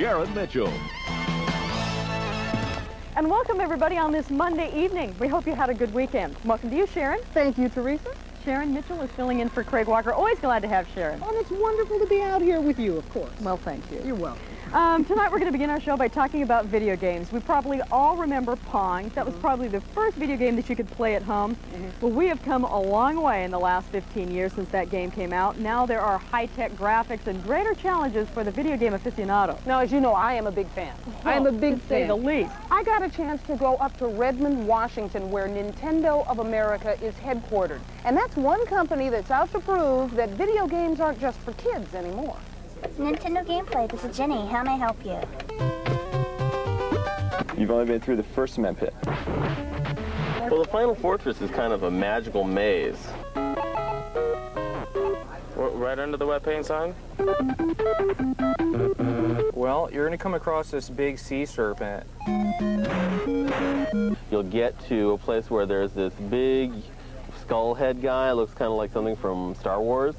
Sharon Mitchell. And welcome everybody on this Monday evening. We hope you had a good weekend. Welcome to you, Sharon. Thank you, Teresa. Sharon Mitchell is filling in for Craig Walker. Always glad to have Sharon. Oh, it's wonderful to be out here with you, of course. Well, thank you. You're welcome. Tonight we're going to begin our show by talking about video games. We probably all remember Pong. That was probably the first video game that you could play at home. Well, we have come a long way in the last 15 years since that game came out. Now there are high-tech graphics and greater challenges for the video game aficionado. Now, as you know, I am a big fan. I am a big fan. To say the least. I got a chance to go up to Redmond, Washington, where Nintendo of America is headquartered. And that's one company that's out to prove that video games aren't just for kids anymore. Nintendo Gameplay, this is Jenny. How may I help you? You've only been through the first cement pit. Well, the final fortress is kind of a magical maze. Right under the wet paint sign? Well, you're going to come across this big sea serpent. You'll get to a place where there's this big skull head guy. Looks kind of like something from Star Wars.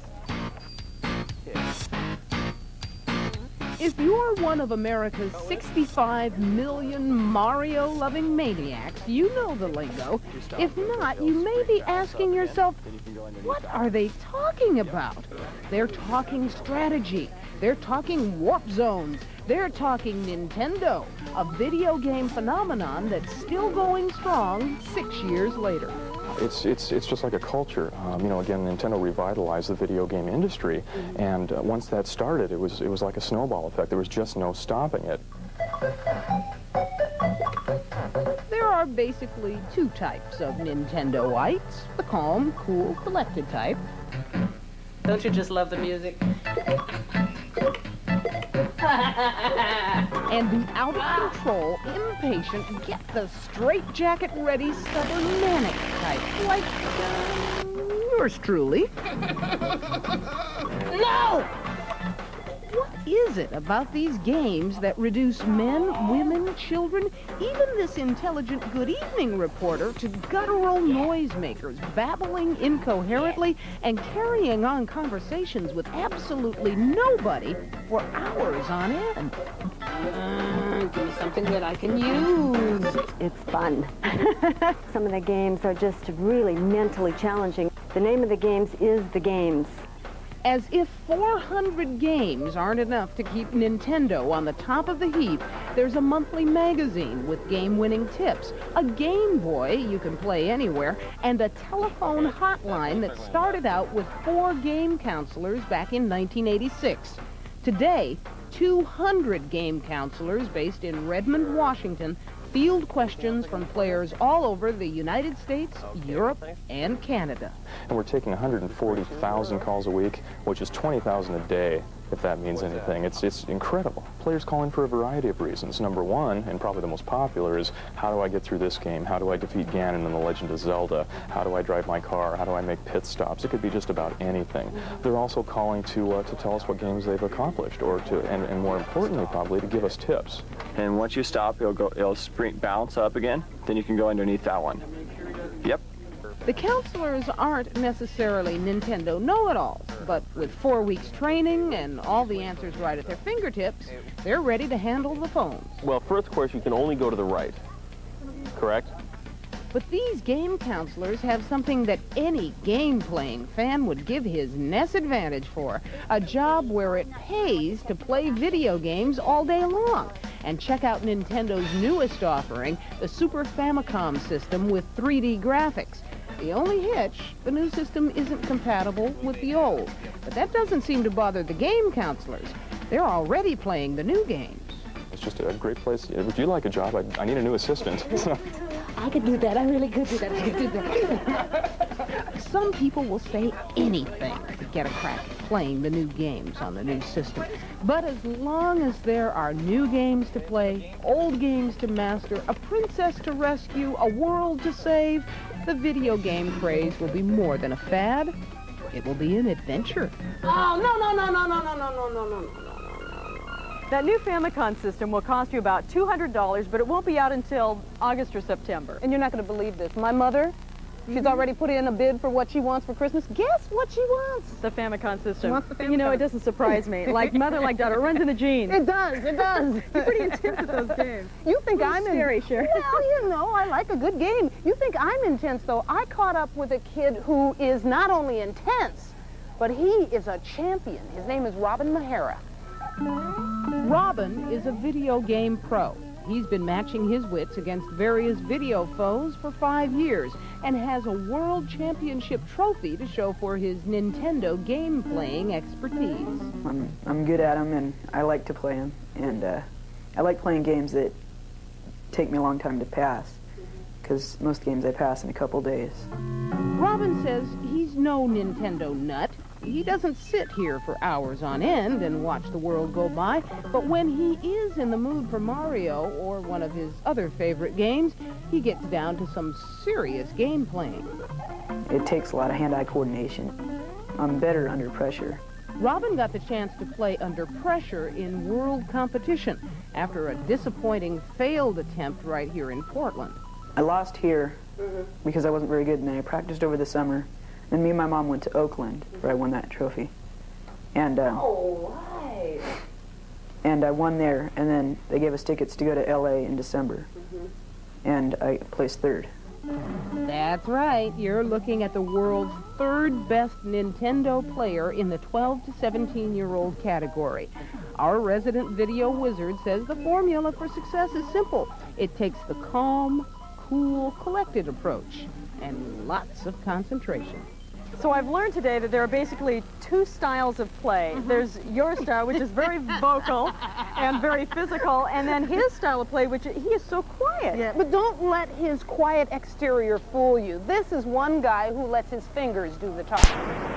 If you're one of America's 65 million Mario-loving maniacs, you know the lingo. If not, you may be asking yourself, what are they talking about? They're talking strategy. They're talking warp zones. They're talking Nintendo, a video game phenomenon that's still going strong 6 years later. It's just like a culture. You know, again, Nintendo revitalized the video game industry, and once that started, it was like a snowball effect. There was just no stopping it. There are basically two types of Nintendoites, the calm, cool, collected type. Don't you just love the music? And the out-of-control, impatient, get-the-straight-jacket-ready, stubborn manic type, like yours truly. No! What is it about these games that reduce men, women, children, even this intelligent good evening reporter to guttural noisemakers, babbling incoherently and carrying on conversations with absolutely nobody for hours on end? Give me something that I can use. It's fun. Some of the games are just really mentally challenging. The name of the games is The Games. As if 400 games aren't enough to keep Nintendo on the top of the heap, there's a monthly magazine with game-winning tips, a Game Boy you can play anywhere, and a telephone hotline that started out with 4 game counselors back in 1986. Today, 200 game counselors based in Redmond, Washington, field questions from players all over the United States, Europe, and Canada. And we're taking 140,000 calls a week, which is 20,000 a day, if that means anything. It's incredible. Players calling for a variety of reasons. Number one, and probably the most popular, is how do I get through this game? How do I defeat Ganon in The Legend of Zelda? How do I drive my car? How do I make pit stops? It could be just about anything. They're also calling to tell us what games they've accomplished, or and more importantly, probably, to give us tips. And once you stop, it'll bounce up again. Then you can go underneath that one. Yep. The counselors aren't necessarily Nintendo know-it-alls, but with 4 weeks training and all the answers right at their fingertips, they're ready to handle the phones. Well, first course, you can only go to the right. Correct? But these game counselors have something that any game-playing fan would give his NES advantage for, a job where it pays to play video games all day long. And check out Nintendo's newest offering, the Super Famicom system with 3D graphics. The only hitch, the new system isn't compatible with the old. But that doesn't seem to bother the game counselors. They're already playing the new games. It's just a great place. Would you like a job? I need a new assistant. I could do that. I really could do that. I could do that. Some people will say anything to get a crack at playing the new games on the new system. But as long as there are new games to play, old games to master, a princess to rescue, a world to save, the video game craze will be more than a fad. It will be an adventure. Oh, no. That new Famicom system will cost you about $200, but it won't be out until August or September. And you're not going to believe this. My mother She's already put in a bid for what she wants for Christmas. Guess what she wants? The Famicom system. Wants the You know, Famicom. it doesn't surprise me. Like mother, like daughter, it runs in the genes. It does, it does. You're pretty intense at those games. You think I'm scary, Sherry. Well, you know, I like a good game. You think I'm intense, though. I caught up with a kid who is not only intense, but he is a champion. His name is Robin Mihara. Robin is a video game pro. He's been matching his wits against various video foes for 5 years and has a world championship trophy to show for his Nintendo game-playing expertise. I'm good at them, and I like to play them. And I like playing games that take me a long time to pass, because most games I pass in a couple days. Robin says he's no Nintendo nut. He doesn't sit here for hours on end and watch the world go by, but when he is in the mood for Mario or one of his other favorite games, he gets down to some serious game playing. It takes a lot of hand-eye coordination. I'm better under pressure. Robin got the chance to play under pressure in world competition after a disappointing failed attempt right here in Portland. I lost here because I wasn't very good, and then I practiced over the summer. Then me and my mom went to Oakland, where I won that trophy. And and I won there, and then they gave us tickets to go to LA in December. And I placed third. That's right. You're looking at the world's third best Nintendo player in the 12 to 17-year-old category. Our resident video wizard says the formula for success is simple. It takes the calm, cool, collected approach and lots of concentration. So I've learned today that there are basically two styles of play. There's your style, which is very vocal and very physical, and then his style of play, which he is so quiet. Yeah, but don't let his quiet exterior fool you. This is one guy who lets his fingers do the talking.